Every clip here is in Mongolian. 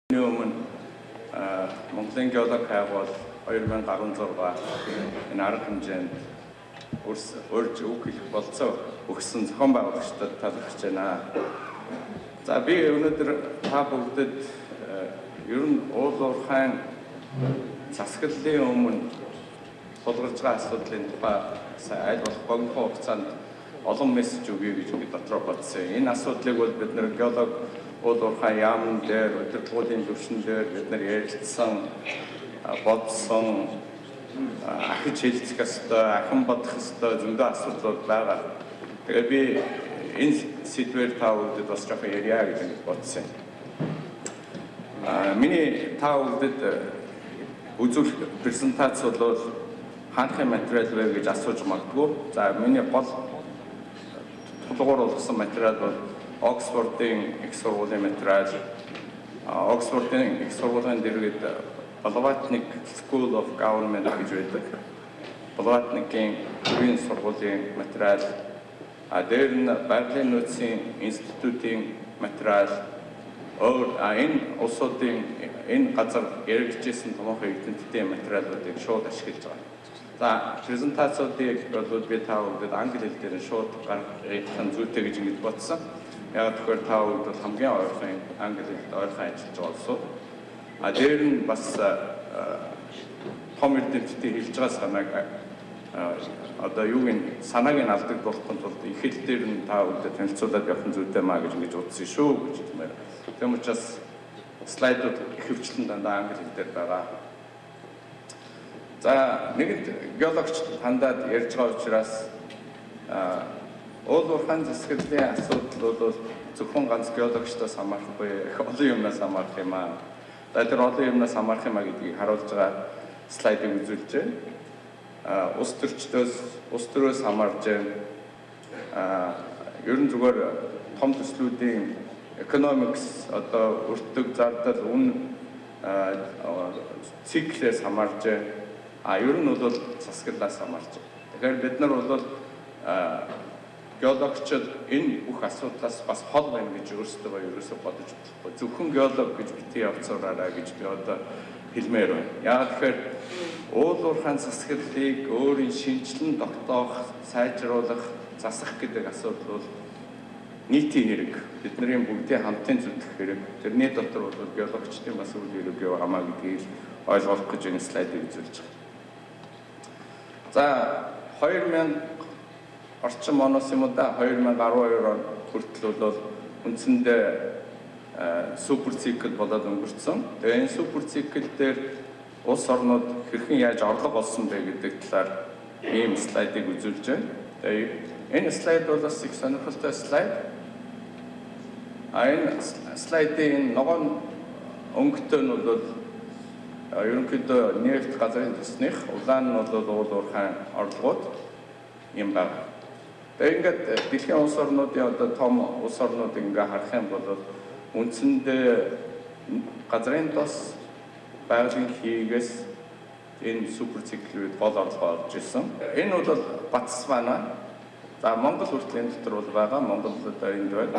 Өмнө Монголын геолог хайгуул 2016 энэ арга хэмжээнд урьж үг хэлэх болцоо өгсөн зохион байгуулагчдад талархаж байна. За би өнөөдөр та бүгдэд ер нь уул уурхайн засаглалын өмнө тулгарч байгаа асуудлын тухай аль болох богино хугацаанд олон мессеж өгье гэж би дотроо бодсон. Энэ асуудлыг бол бид нэр геолог уул уурхай яамн дээр өдөртгөөлийн төвшин дээр бид нар ярилцсан, бодсон, ахиж хэлцэх ёстой, ахин бодох ёстой зөндөө асуудлууд байгаа. Тэгээ би энэ сэдвээр та бүхэнд бас жоохон ярья гэж бодсон. Миний та бүхэнд үзүүлэх презентац бол хаанхын материал вэ гэж асууж магадгүй. За миний гол тулгуур болгосон материал бол Оксфордын их сургуулийн материал. Оксфордын их сургуулийн дэргэд Blavatnik School of Government гэж байдаг. Blavatnik-ийн хувийн сургуулийн материал. Дээр нь Байгалийн нөөцийн институтийн материал. Энэ улсуудын энэ газар яригдчихсэн томоохон эрдэмтдийн материалуудыг шууд ашиглаж байгаа. За презентацуудыг бол би та бүхэнд англи хэл дээр шууд гаргахын зүйтэй гэж ингэж бодсон. Яг тэгэхээр та бүхэнд бол хамгийн ойрхон англи хэлд ойрхон ажиллаж байгаа улсууд. Дээр нь бас том эрдэмтдийн хэлж байгаа санааг одоо юугийн санааг нь алдагдуулахын тулд их хэл дээр нь та бүхэнд танилцуулаад явах зүйтэй маа гэж ингэж утсан шүү гэж хэлмээр. Тэгм учраас слайдууд ихэвчлэн дандаа англи хэл дээр байгаа. За нэгэнт геологч хандаад ярьж байгаа учраас уул уурхайн засаглалын асуудал бол зөвхөн ганц геологчдоос хамаарахгүй олон юмнаас хамаарх юм аа. Тэр олон юмнаас хамаарх юм аа гэдгийг харуулж байгаа слайдыг үзүүлж байна. Ус төрөөс хамаарж байна. Ер нь зүгээр том төслүүдийн economics одоо өртөг зардал үн циклээс хамаарж байна. Ер нь бол засаглалаас хамаарч байна. Тэгэхээр бид нар бол геологчид энэ бүх асуудлаас бас хол байна гэж өөрсдөө бодож болохгүй. Зөвхөн геолог гэж битгий явцаараа гэж би одоо хэлмээр байна. Яг тэгэхээр уул уурхайн засаглалыг өөрийн шинжилэн тогтоох, сайжруулах, засах гэдэг асуудал бол нийтийн хэрэг. Бидний бүгдийн хамтын зүтгэх хэрэг. Тэрний дотор бол геологчдын бас үйл хэрэг юу хамаа гэдгийг ойлгох гэж энэ слайдыг үзүүлж байгаа. За 2000 орчин оноос юм уу да 2012 он хүртэл бол үндсэндээ супер цикл болоод өнгөрцөн. Тэгээ энэ супер цикл дээр улс орнууд хэрхэн яаж орлого олсон бэ гэдэг талаар ийм слайдыг үзүүлж байна. Тэгээ энэ слайд бол бас их сонирхолтой слайд. Энэ слайдын ногоон өнгөтэй нь бол ерөнхийдөө нефт газрын төсных, улаан нь бол уул уурхайн орлогууд юм байна. Тэгээ ингээд дэлхийн улс орнуудын одоо том улс орнууд ингээ харах юм бол үндсэндээ газрын тос байгалийн хийгээс энэ супер циклүүд гол орлого олж ирсэн. Энэ бол Ботсвана. За Монгол хүртэл энэ дотор бол байгаа. Монгол одоо энд байна.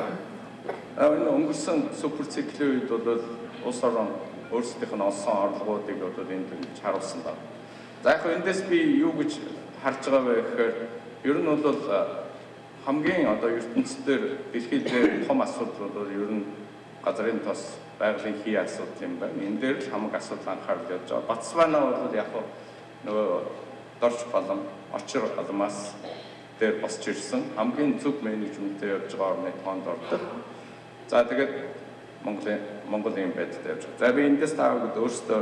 Энэ өнгөрсөн супер циклийн үед бол улс орн өөрсдийнх нь олсон орлогуудыг бол энд харуулсан байна. За яг эндээс би юу гэж харж байгаа вэ гэхээр ер нь бол хамгийн одоо ертөнцийн дэлхийд дээр том асуудал бол ер нь газрын тос байгалийн хий асуудал юм байна. Энэ дээр л хамаг асуудал анхаарал явж байгаа. Ботсвана бол яг нөгөө дорч балам, очир алмаас дээр босч ирсэн. Хамгийн зөв менежменттэй явж байгаа орны тоонд ордог. За тэгээд Монголын байдалтай явж байгаа. За би эндээс та бүхэнд өөрсдөө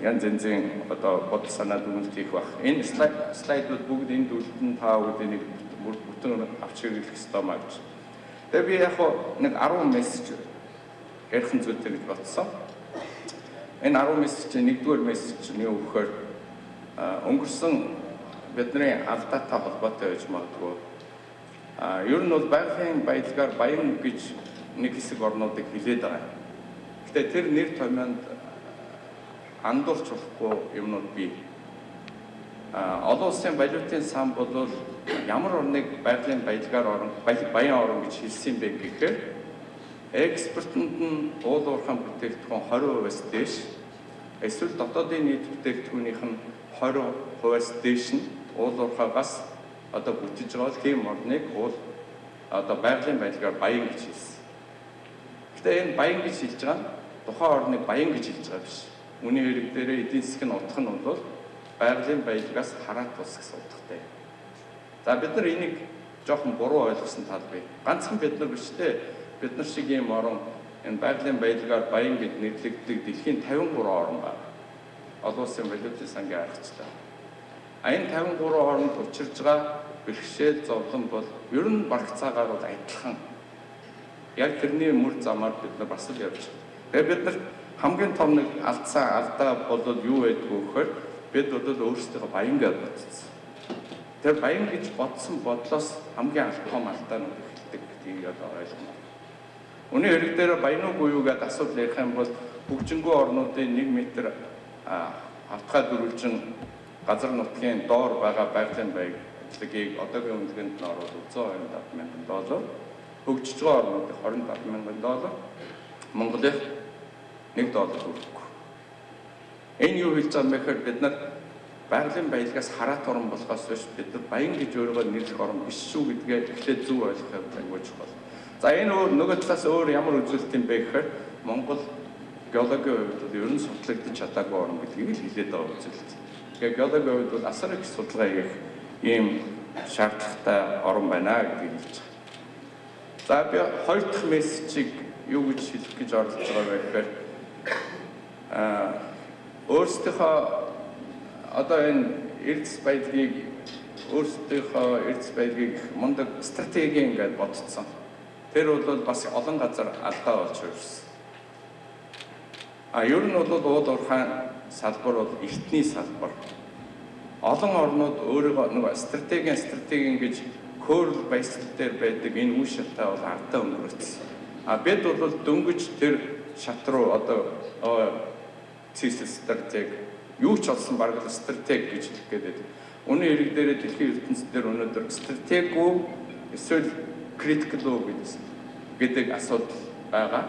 янз янзын одоо бодол санаа дүгнэлт хийх баг. Энэ слайдууд бүгд энэ дүлтэн та бүхэнд бүтэн авч хэрэглэх ёстой маа гэж. Тэгээ би яг нэг 10 мессеж ярих зүйтэй гэж бодсон. Энэ 10 мессежийн нэгдүгээр мессеж нь юу гэхээр өнгөрсөн бидний алдаатай холбоотой байж магадгүй. Ер нь бол байгалийн баялгаар баян гэж нэг хэсэг орнуудыг хилээд байгаа. Гэтэ тэр нэр томьёонд андуурч болохгүй юмнууд бий. Олон улсын валютын сан бол ямар орныг байгалийн баялгаар орон баян орн гэж хэлсэн бэ гэхээр экспортод нь уул уурхайн бүтээгдэхүүн 20%-аас дээш, эсвэл дотоодын нийт бүтээгдэхүүнийх нь 20%-аас дээш нь уул уурхайгаас одоо бүтэж байгаа тийм орныг одоо байгалийн байдлаар баян гэж хэлсэн. Гэхдээ энэ баян гэж хэлж байгаа нь тухайн орныг баян гэж хэлж байгаа биш. Үүний хэрэг дээрээ эдийн засгийн утга нь бол байгалийн баялгаас хараат тус гэсэн утгатай. За бид нар энийг жоохон буруу ойлгосон тал бий. Ганцхан бид нар биш те. Бид нар шиг ийм орон энэ байгалийн баялгаар баян гэд нэрлэгддэг дэлхийн 53 орн байна. Олон улсын валютын сангийн аргачлал. Энэ 53 оронд учирж байгаа бэрхшээл зовлон бол ер нь багцаагаар бол адилхан. Яг тэрний мөр замаар бид нар бас л явж байна. Тэгээ бид нар хамгийн том нэг алдаа болоод юу байдгүй гэхээр бид бол өөрсдөө баян гэж бодсон. Тэр баян гэж бодсон бодлоос хамгийн том алдаа нь эхэлдэг гэдгийг одоо ойлгоно. Үүний хэрэг дээр баян уу юу гэдэг асуудал ярих юм бол хөгжингөө орнуудын 1 м хавтгай дөрвөлжин газар нутгийн доор байгаа байгалийн баялагийг одоогийн үнэлгээнд нь ороод $127,000, хөгжиж байгаа орнуудын $27,000, Монголын $1 хүрэх. Энэ юу хэлж байгаа юм бэ гэхээр бид нар байгалийн баялагаас хараат орн болохоос биш бид нар баян гэж өөрийгөө нэрлэх орн биш шүү гэдгээ эхлээд зөв ойлгох аюул чухал. За энэ нөгөө талаас өөр ямар үзүүлэлт юм бэ гэхээр Монгол геологийн хувьд ер нь судлагдаж чадаагүй орн гэдгийг л хэлээд байгаа үзүүлэлт. Тэгэхээр геологийн хувьд бол асар их судалгаа хийх ийм шаардлагатай орн байна гэдгийг хэлж байгаа. За би хоёр дахь мессежийг юу гэж хэлэх гэж оролдож байгаа вэ гэхээр өөрсдийнхөө одоо энэ эрдэс баялагийг мундаг стратеги ингээд бодцсон. Тэр бол бас олон газар алдаа болж ирсэн. Ер нь бол уул уурхайн салбар бол эртний салбар. Олон орнууд өөрийгөө нэг стратеги гэж хөөрөл баясгал дээр байдаг энэ үе шаттай бол ардаа өнгөрөөцсөн. Бид бол дөнгөж тэр шат руу одоо стратеги юу ч олсон бараг л стратеги гэж хэлэх гээд. Үүний хэрэг дээрээ дэлхийн ертөнцийн дээр өнөөдөр стратеги уу эсвэл critical гэдэг асуудал байгаа.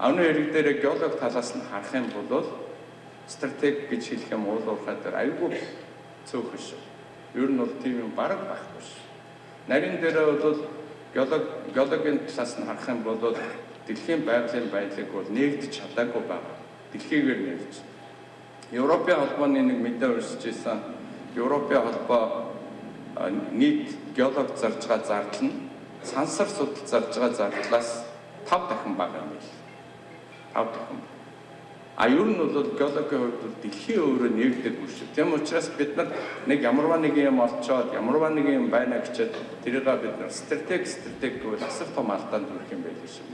Үүний хэрэг дээрээ геолог талаас нь харах юм бол стратеги гэж хэлэх юм уул уурхай дээр аюулгүй цөөхөн шүү. Ер нь бол тийм юм бараг байхгүй шүү. Нарийн дээрээ бол геологийн талаас нь харах юм бол дэлхийн байгалийн байдлыг бол нээгдэж чадаагүй байгаа. Дэлхийгээр нээгдэж. Европын холбооны нэг мэдээ уншиж байсан. Европын холбоо нийт геолог зарж байгаа зардал нь сансар судал зарж байгаа зардлаас 5 дахин бага юм байна. 5 дахин. Ер нь бол геологийн хувьд бол дэлхийн өөрөө нээгдэггүй шүү. Тийм учраас бид нар нэг ямарваа нэг юм олцоод ямарваа нэг юм байна гэчихэд тэрийг бид нар стратеги гэвэл асар том алдаанд хүрэх юм байл шүү.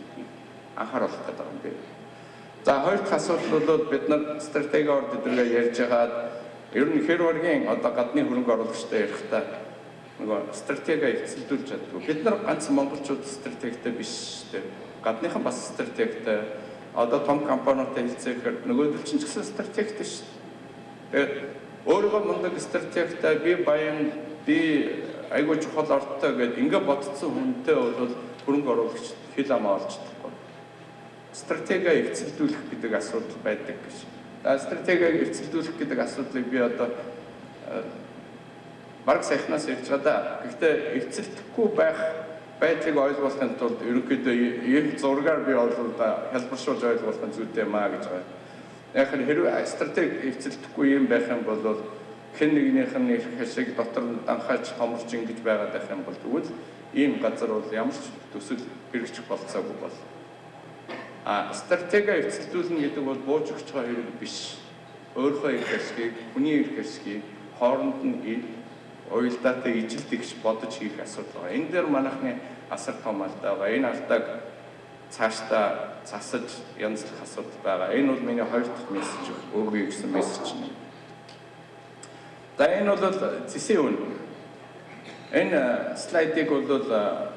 Анхааруулах гэдэг юм бэ. За хоёр дахь асуудал бол бид нар стратегиор дэдрэгээ ярьж байгаад ер нь хэр ургийн одоо гадны хөрөнгө оруулагчтай ярихдаа нөгөө стратеги эцэлдүүлж чаддгүй. Бид нар ганц монголчууд стратегтэй биш шүү дээ. Гадныхан бас стратегтэй. Одоо том компаниудтай хэлцээхээр нөгөөдөл чинь ч гэсэн стратегтэй шүү. Тэгээд өөрийгөө мундаг стратегтэй би баян би айгүй чухал орттой гэдэг ингээ бодцсон хүнтэй бол хөрөнгө оруулагч хэл амаа олж чадахгүй. Стратеги эцэлдүүлэх гэдэг асуудал байдаг гэж. Стратеги эцэлдүүлэх гэдэг асуудлыг би одоо бараг сайхнаас ярьж байгаа да. Гэхдээ эцэлдэхгүй байх байдлыг ойлгохын тулд ерөнхийдөө энэ зургаар би хэлбэршүүлж ойлгох зүйтэй маа гэж байгаа. Яг хэрвээ стратеги эцэлдэхгүй юм байх юм бол хэн нэгнийх нь их хэсэг дотор нь данхаж томорч ингэж байгаад байх юм бол тэгвэл ийм газар бол ямар ч төсөл хэрэгжих болцоогүй бол. Стратеги эцэлдүүлнэ гэдэг бол бууж өгч байгаа хэрэг биш. Өөрийнхөө их хэсгийг, хүний их хэсгийг хооронд нь уялдаатай ижил тэгш бодож хийх асуудал байгаа. Энэ дээр манайхны асар том алдаа байгаа. Энэ алдааг цаашдаа засаж янзлах асуудал байгаа. Энэ бол миний хоёр дахь мессеж өгье гэсэн мессеж нь. За энэ бол зэсийн үн. Энэ слайдыг бол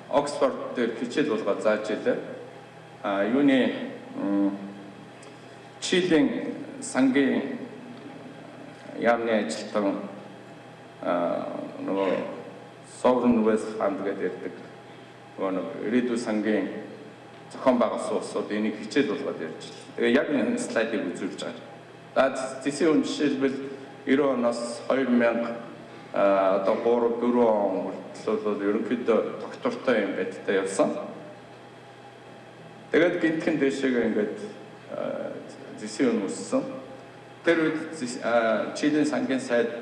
Оксфорд дээр хичээл болгоод зааж илээ. Юуны Чилийн сангийн яамны ажилтан нөгөө Sovereign Wealth Fund гэдэг ирээдүйн сангийн зохион байгуулсан улсууд энийг хичээл болгоод ярьж байна. Тэгээ яг энэ слайдыг үзүүлж байгаа. За зэсийн үн жишээлбэл 90 оноос 2000 одоо 3-4 он хүртэл бол ерөнхийдөө тогтвортой юм байдалтай явсан. Тэгээд гинтхэн дэшегээ ингээд зэсийн үн өссөн. Тэр үед Чилийн сангийн сайд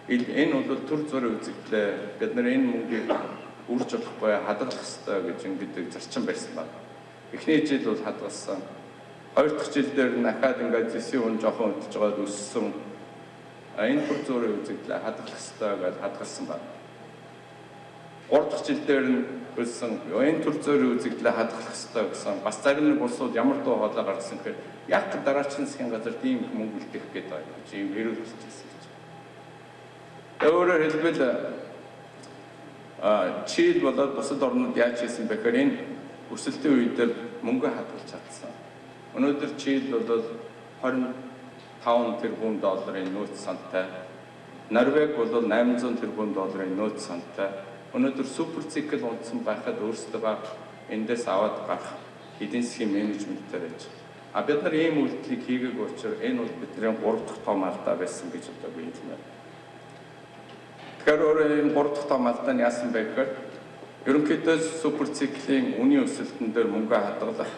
энэ бол төр зүрийн үзэгдлээ бид нар энэ мөнгийг үрж болохгүй хадгалах ёстой гэж ингэдэг зарчим байсан байна. Эхний жил бол хадгалсан. Хоёр дахь жил дээр дахиад ингээд зэсийн үн жоохон өдөлж байгаад өссөн. Энэ төр зүрийн үзэгдлээ хадгалах ёстой гэж хадгалсан байна. Гурав дахь жил дээр нь үлсэн энэ төр зүрийн үзэгдлээ хадгалах ёстой гэсэн бас зарим нэг улсууд ямар дуу хоолой гаргасан гэхээр яг дараагийн засгийн газар тийм мөнгө үлдээх гээд байна гэж юм хэрэг хэлчихсэн гэж. Өөрөөр хэлбэл Чил болоод бусад орнууд яаж хийсэн бэхээр энэ өсөлтийн үед мөнгө хадгалж чадсан. Өнөөдөр Чил бол 25 тэрбум долларын нөөц сантай. Норвег бол 800 тэрбум долларын нөөц сантай. Өнөөдөр супер цикл унтсан байхад өөрсдөө эндээс аваад гарах эдийн засгийн менежментээр байж. Бид нар ийм үйлдэлийг хийгээг учраас энэ бол бидний 3 дахь том алдаа байсан гэж одоо би хэлмээр. Тэгэхээр өөрөө энэ 3 дахь том алдаа нь яасан бэ гэхээр ерөнхийдөө супер циклийн үнийн өсөлтөн дээр мөнгө хадгалах,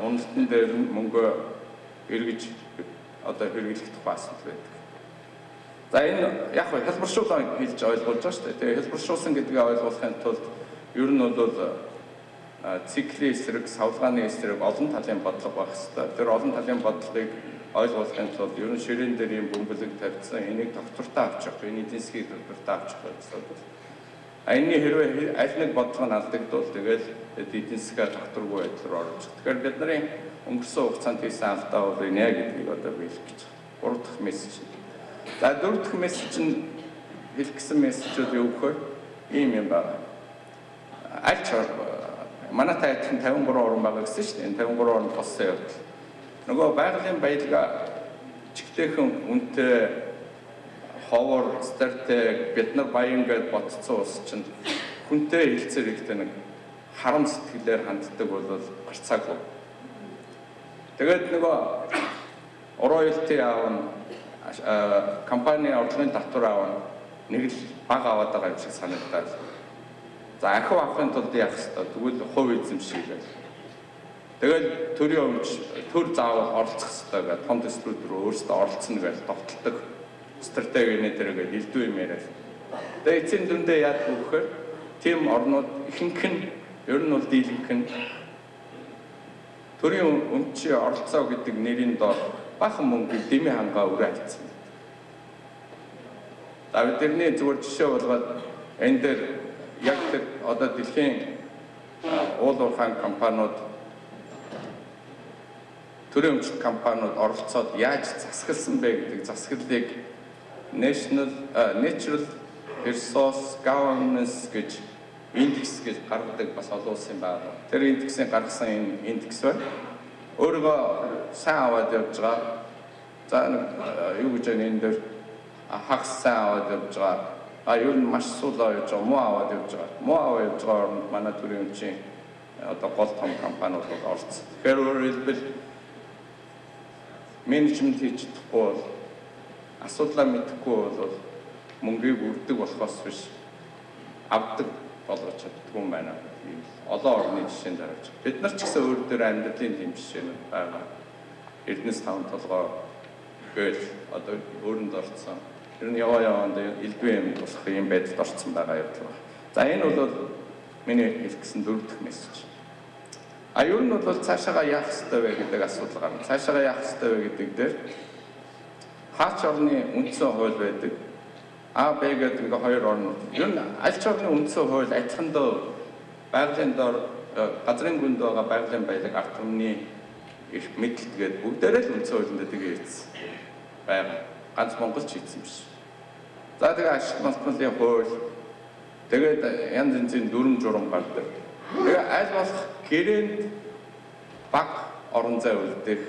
уналтан дээр мөнгө эргэж одоо хэрэглэх тухай асуудал байдаг. За энэ яг хэлбэршүүлэн хэлж ойлгуулж байгаа шүү дээ. Тэгээ хэлбэршүүлсэн гэдгийг ойлгуулахын тулд ер нь бол циклийн эсрэг, савлгааны эсрэг олон талын бодлого байх хэрэгтэй. Тэр олон талын бодлогыг ойлгуулахын тулд ер нь ширээн дээр юм бөмбөлөг тавьсан, энийг доктортой авч явах, энэ эдийн засгийг доктортой авч явах гэсэн. Энэний хэрвээ аль нэг бодлого нь алдагдвал тэгэл эдийн засгаа докторгүй байдал руу орж. Тэгэхээр бид нарын өнгөрсөн хугацаанд хийсэн алдаа бол энэ гэдгийг одоо би хэлэх гэж. 3 дахь мессеж. За 4 дахь мессеж нь хэлэх гэсэн мессежүүд юу гэхээр ийм юм байна. Аль ч манай тайлбар 53 орн байгаа гэсэн шүү дээ. Энэ 53 орн болсон явдал. Нөгөө байгалийн баялаг чигтэйхэн үнэтэй ховор стратеги бид нар баян гэж бодцсон ус чинь хүнтэй хэлцээр ихтэй нэг харам сэтгэлээр ханддаг бол гарцаагүй. Тэгээд нөгөө роялти аавн компани орлогын татвар аавн нэг л баг аваад байгаа юм шиг санагдаад. За ахив авахын тулд яах ёстой? Тэгвэл хувь эзэмшил байл. Тэгэл төрийн өмч төр заавал оролцох ёстой гэдэг том төслүүд рүү өөрсдөө оролцно гэж довтолдог стратегийн дээрээ элдв юм яриад. Тэгээ эцсийн дүндээ яад гэхээр тийм орнууд ихэнх нь ер нь бол дийлэнх нь төрийн өмчийн оролцоо гэдэг нэрийн доор бахан мөнгө дэмий хангаа өрөө авцсан. За бидний зүгээр жишээ болгоод энэ дээр яг одоо дэлхийн уул уурхайн компаниуд төрийн өмчит компаниуд оролцоод яаж засагласан бэ гэдэг засаглалыг Natural Resource Governance гэж индекс гэж гаргадаг бас олон улсын байна. Тэр индексийн гаргасан энэ индекс байна. Өөрийгөө сайн аваад явж байгаа. За юу гэж энэ дээр хагас сайн аваад явж байгаа. Ер нь маш суулаа явж байгаа. Муу аваад явж байгаа. Муу аваад явж байгаа оронд манай төрийн өмчийн одоо гол том компаниуд оролцсон. Тэгэхээр өөрөөр хэлбэл менежмент хийж чадахгүй бол асуудлаа мэдэхгүй бол мөнгийг үрдэг болохоос биш авдаг болгож чаддгүй юм байна. Олон орны жишээнд харж. Бид нар ч гэсэн өөр дөр амьдралын тийм жишээнүүд байгаа. Эрдэнэс таван толгой гээл одоо өөрөнд орцсон. Ер нь яваанд элдв юм болох юм байдалд орцсон байгаа явдал байна. За энэ бол миний хэлэх гэсэн 4 дахь мессеж. Ер нь бол цаашаага яах ёстой вэ гэдэг асуудал гарна. Цаашаага яах ёстой вэ гэдэг дээр хаач орны үндсэн хууль байдаг. А, Б гэдэг хоёр орн. Ер нь аль ч орны үндсэн хууль адилхандаа байгалийн доор газрын гүнд байгаа байгалийн баялаг ард түмний их мэдлэлгээд бүгдээрээ л үндсэн хуулинд тэгээ хийсэн байгаа. Ганц Монголч хийсэн биш. За тэгээ ашиг малтмалын хууль тэгээд янз янзын дүрм журам гардаг. Тэгээ аль болох гэрээнд баг орон зай үлдэх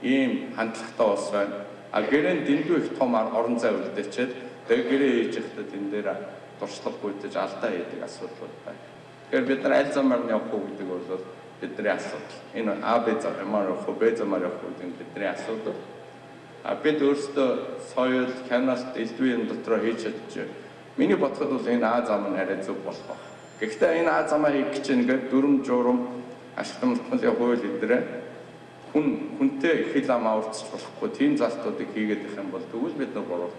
ийм хандлагатай улс байна. Гэрээнд дэндүү их том орон зай үлдээчээд тэгээ гэрээ хийж байхдаа энэ дээр дуршлаг гүйдэж алдаа хийдэг асуудал байна. Тэгэхээр бид нар аль замаар нь явах уу гэдэг бол бидний асуудал. Энэ А Б замаар явах уу, Б замаар явах уу гэдэг бидний асуудал. Бид өөрсдөө соёл, хяналт, элдвийн дотроо хийж чадчих. Миний бодоход бол энэ А зам нь арай зөв болох байх. Гэхдээ энэ А замаа хийх гэж ингээд дүрм журам ашиглан малтмалын хууль эдрээ хүнтэй их хил ам аварцж болохгүй тийм залтуудыг хийгээд их юм бол тэгвэл бид нар буруу.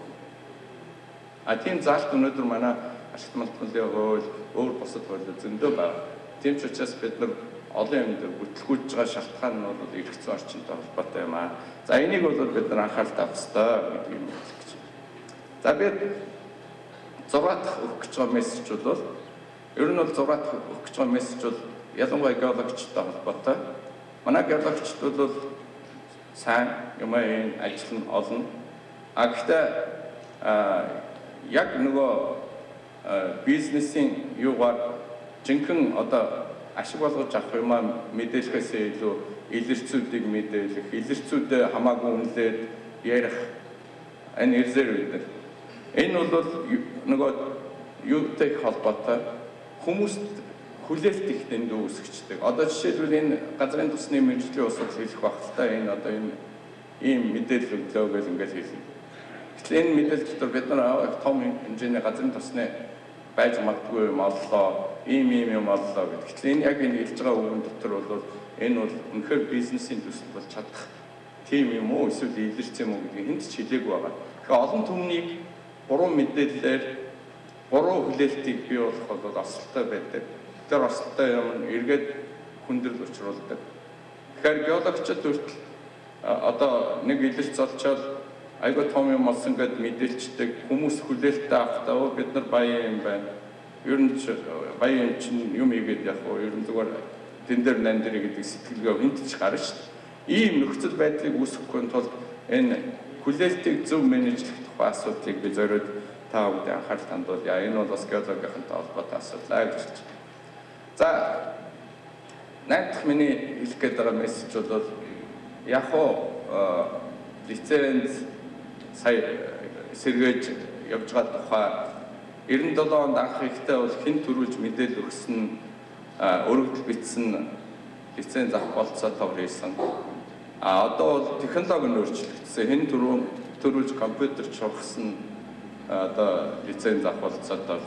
Тийм залт өнөөдөр манай ашиглан малтмалын хууль өөр бусад хууль зөндөө байна. Тийм ч учраас бид нар олон юмд бүтлгүүж байгаа шалтгаан нь бол эрх зүйн орчинтой холбоотой юм аа. За энийг бол бид нар анхаарал тавих ёстой гэдэг юм хэлэх гэж. За бид 6 дахь өгөх гэж байгаа мессеж бол ер нь бол 6 дахь өгөх гэж байгаа мессеж бол ялангуяа геологчтой холбоотой. Манай геологчдод бол сайн юм ажил нь олон. Гэхдээ яг нөгөө бизнесийн юугаар жинхэнэ одоо ашиг болгож авах юм мэдээлэхээс илүү илэрцүүдийг мэдээлэх, илэрцүүдэд хамаагүй үнэлээд ярих энэ ирзэр үүдэг. Энэ бол нөгөө юутай холбоотой хүмүүст хүлээлт их дэндүү үүсгэждэг. Одоо жишээлбэл энэ газрын тусны мэргэжлийн усыг хэлэх багталтаа энэ одоо энэ ийм мэдээлэл өглөө гэж ингээд хэлнэ. Тэгэхээр энэ мэдээлэл дотор бид нар том хэмжээний газрын тусны байж магадгүй юм оллоо, ийм юм оллоо гэдэг. Тэгэхээр энэ яг энэ хэлж байгаа үгэн дотор бол энэ бол үнэхээр бизнесийн төсөл болж чадах тийм юм уу эсвэл илэрч юм уу гэдгийг хэнд ч хэлээгүй байгаа. Тэгэхээр олон түмнийг буруу мэдээллээр буруу хүлээлтийг бий болгох бол осолтой байдаг. Тэр осолтой юм эргээд хүндрэл учруулдаг. Тэгэхээр геологчид хүртэл одоо нэг илэрч олчоод айгүй том юм олсон гэд мэдээлчдэг хүмүүс хүлээлттэй авахтаа бид нар баян юм байна. Ер нь баян чинь юм игээд явах уу? Ер нь зүгээр тэн дээр нандэр гэдэг сэтгэлгээ хинтж гарна шүү дээ. Ийм нөхцөл байдлыг үүсгэхийн тулд энэ хүлээлтийг зөв менежлэх тухай асуудлыг би зориуд та бүхэн анхаарал хандуулъя. Энэ бол бас геологийнхэнтэй холбоотой асуудал гэж хэлж байна. За 8 дахь миний хэлэх гээд байгаа мессеж бол яг уу лиценз сая сэргээж явж байгаа тухай 97 онд анх ихтэй бол хэн төрүүлж мэдээлэл өгсөн өргөдөл бичсэн лиценз авах болцоотойгоор хийсэн. Одоо бол технологи нь өөрчлөгдсөн. Хэн төрүүлж компьютер чухсан одоо лиценз авах болцоотой.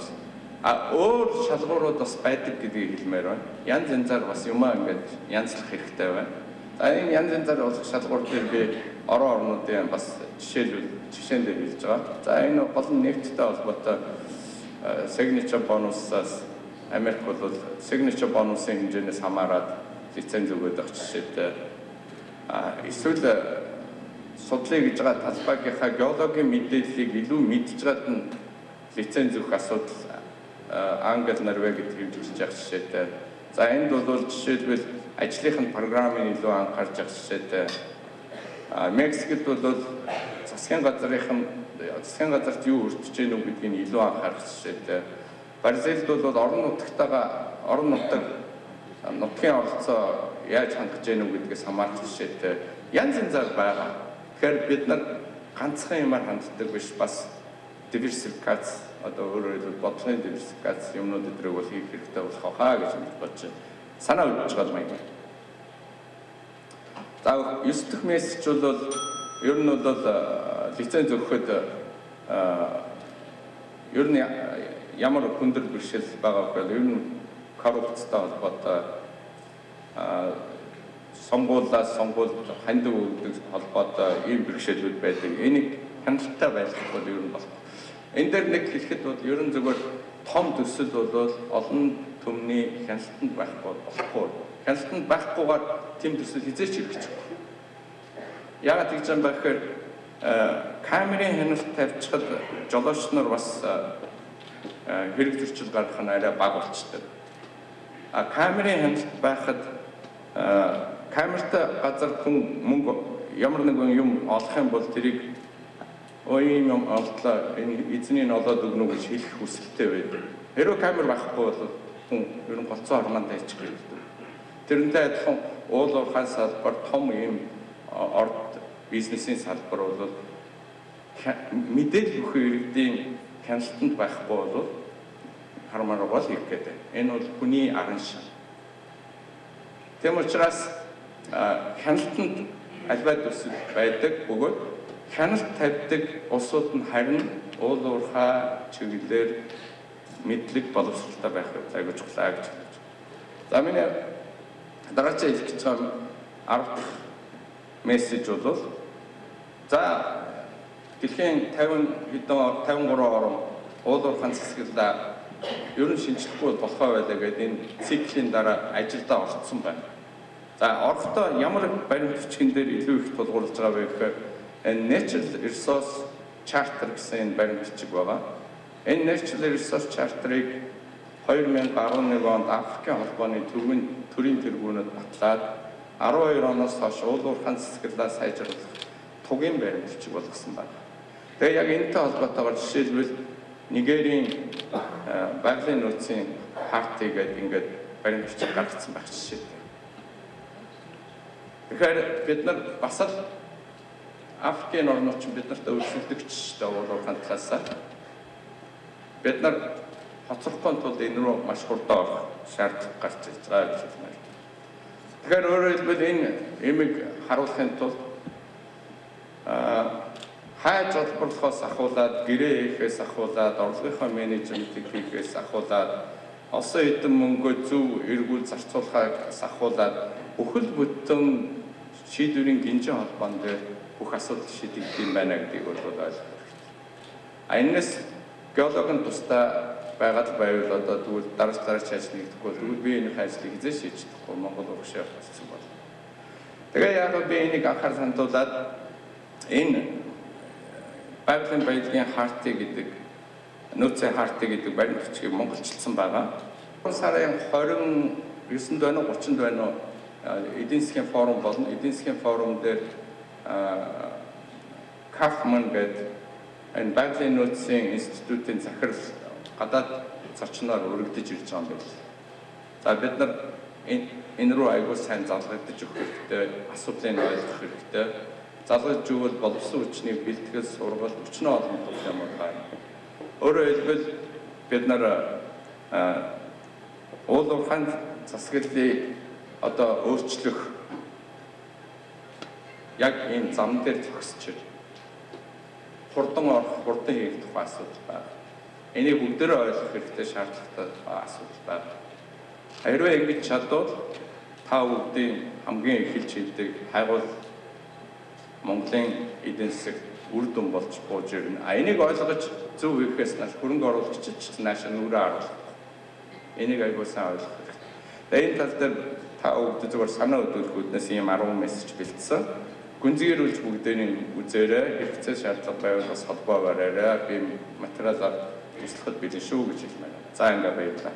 Өөр шалгуурууд бас байдаг гэдгийг хэлмээр байна. Янз янзаар бас юмаа ингээд янзлах хэрэгтэй байна. За энэ янз янзаар болох шалгуур дээр би орнуудын бас жишээн дээр хэлж байгаа. За энэ гол нь нефттэй холбоотой signature bonus-аас Америк бол signature bonus-ын хэмжээнээс хамаарат лиценз өгöd авах жишээтэй. Эсвэл судлаа гэж байгаа талбайгийнхаа геологийн мэдээллийг илүү мэдж байгаад нь лиценз өгөх асуудал Англи, Норвегид хэрэгжиж явах жишээтэй. За энд бол жишээлбэл ажлынхын програмыг илүү анхаарч явах жишээтэй. Мексикт бол засгийн газарт юу өртөж гэнэ үү гэдгийг илүү анхаарах жишээтэй. Бразилд бол орон нутгийн оролцоо яаж хангаж гэнэ үү гэдгээс хамаарах жишээтэй. Янз янзаар байгаа. Тэгэхээр бид нар ганцхан юмар ханддаг биш, бас диверсификац одоо өөрөөр хэлбэл бодлогын диверсификац юмнууд өдрөг бол хийх хэрэгтэй болох хаа гэж бодож байна. Санаа өгч байгаа юм. За 9 дахь мессеж бол ер нь бол лиценз өгөхөд ер нь ямар хүндрэл бэрхшээл байгаа вэ? Ер нь коррупцтай холбоотой сонгуулиуд хандив өгдөг холбоотой ийм бэрхшээлүүд байдаг. Энийг хяналттай байлгах бол ер нь болох. Энэ дээр нэг хэлэхэд бол ер нь зөвхөн том төсөл бол олон төмний хяналтанд байхгүй болохгүй. Хяналтанд байхгүйгээр тийм төсөл хизээч хэрэгжих. Яагаад гэж юм бэ гэхээр камерын хяналт тавьчихад жолооч нар бас хэрэг зөрчил гаргах нь арай бага болчтой. Камерын хяналт байхад камертай газар хүн мөнгө ямар нэгэн юм олох юм бол тэрийг ийм юм олдлоо энэ эзнийг олоод өгнө гэж хэлэх хүсэлтэй байдаг. Хэрвээ камер байхгүй бол хүн ер нь голцоо хормонд тайчих гэдэг. Тэрнтэй адилхан уул уурхай салбар том ийм орд бизнесийн салбар бол мэдээлэл өгөх иргэдийн хяналтанд байхгүй бол хармаар гол хийх гэдэг. Энэ бол хүний арын шин. Тийм учраас хяналтанд альбай төсөл байдаг бөгөөд хяналт тавьдаг улсууд нь харин уул уурхай чиглэлээр мэдлэг боловсролтой байх айгүй чухал гэж хэлж байна. За миний дараагийн хэлэх гэж байгаа 10 дахь мессеж бол за дэлхийн 53 орн уул уурхайн засаглалаа ер нь шинжлэхгүй болохоо байлаа гэдэг энэ циклийн дараа ажилдаа орцсон байна. За орохдоо ямар баримт бичгэн дээр илүү их тулгуурлаж байгаа вэ гэхээр Natural Resource Charter гэсэн баримт бичиг байгаа. Энэ Natural Resource Charter-ыг 2011 онд Африкийн холбооны төрийн тэргүүнүүд батлаад 12 оноос хойш уул уурхайн засаглалаа сайжруулах тугийн баримт бичиг болгосон байна. Тэгээ яг энэтэй холбоотойгоор жишээлбэл Нигерийн байгалийн нөөцийн хартыг ингээд баримт бичиг гаргацсан байх жишээтэй. Тэгэхээр бид нар бас л Африкийн орнууд ч биднэрт өрсөлдөгч уул уурхайн талаасаа бид нар хоцрохгүй тулд энэ рүү маш хурдан орох шаардлага гарч ирж байгаа гэж байна. Тэгэхээр өөрөөр хэлбэл энэ эмийг харуулахын тулд хайж олборлохоос ахуулаад гэрээ хийхээс ахуулаад орлогынхаа менежментийг хийхээс ахуулаад олсон эдэн мөнгөө зөв эргүүл зарцуулахаас ахуулаад бүхэл бүтэн шийдвэрийн гинжин холбоон дээр бүх асуудал шийдэгдэх юм байна гэдгийг бол ойлгох хэрэгтэй. Энэс геологийн тусдаа байгаль байвал одоо тэгвэл дараач ажил нэгдэхгүй тэгвэл би энэ ажлыг хизээ шийдэхгүй Монгол урагшаа болсон байна. Тэгээ яг би энийг анхаарал хандуулаад энэ байгалийн баялагын хартыг гэдэг нөөцийн хартыг гэдэг баримт бичгийг монголчилсан байгаа. Сарын 29-нд байна уу 30-нд байна уу эдийн засгийн форум болно. Эдийн засгийн форум дээр Kaufman гэдэг энэ байгалийн нөөцийн институтын захирал гадаад зочноор өргөдөж ирж байгаа юм байна. За бид нар энэ рүү аягүй сайн залгагдаж өгөх хэрэгтэй, асуудлыг ойлгох хэрэгтэй. Залгаж өгвөл боловсон хүчний бэлтгэл сургалт өчнөө олон юм байна. Өөрөөр хэлбэл бид нар уул уурхайн засаглалыг одоо өөрчлөх яг энэ зам дээр зогсож хурдан орох, хурдан хийх тухай асуудал байна. Энийг бүгдээрээ ойлгох хэрэгтэй шаардлагатай асуудал байна. Хэрвээ ингэж чадвал та бүгдийн хамгийн эхэлж хийдэг хайгуул Монголын эдийн засаг үр дүн болж бууж ирнэ. Энийг ойлгож зөв хийхээс нааш хөрөнгө оруулагчид ч нааш нүрээ харуулах. Энийг аягүй сайн ойлгох хэрэгтэй. Тэгээ энэ тал дээр та бүгд зөвхөн санаа өгөхүүднээс ийм 10 мессеж бэлдсэн. Гүнзгийрүүлж бүгдийн үзээрэй, хэрэгцээ шаардлага байвал бас холбоо бариарай. Би материалаар туслахад бэлэн шүү гэж хэлмээр байна. За ингээ баярлалаа.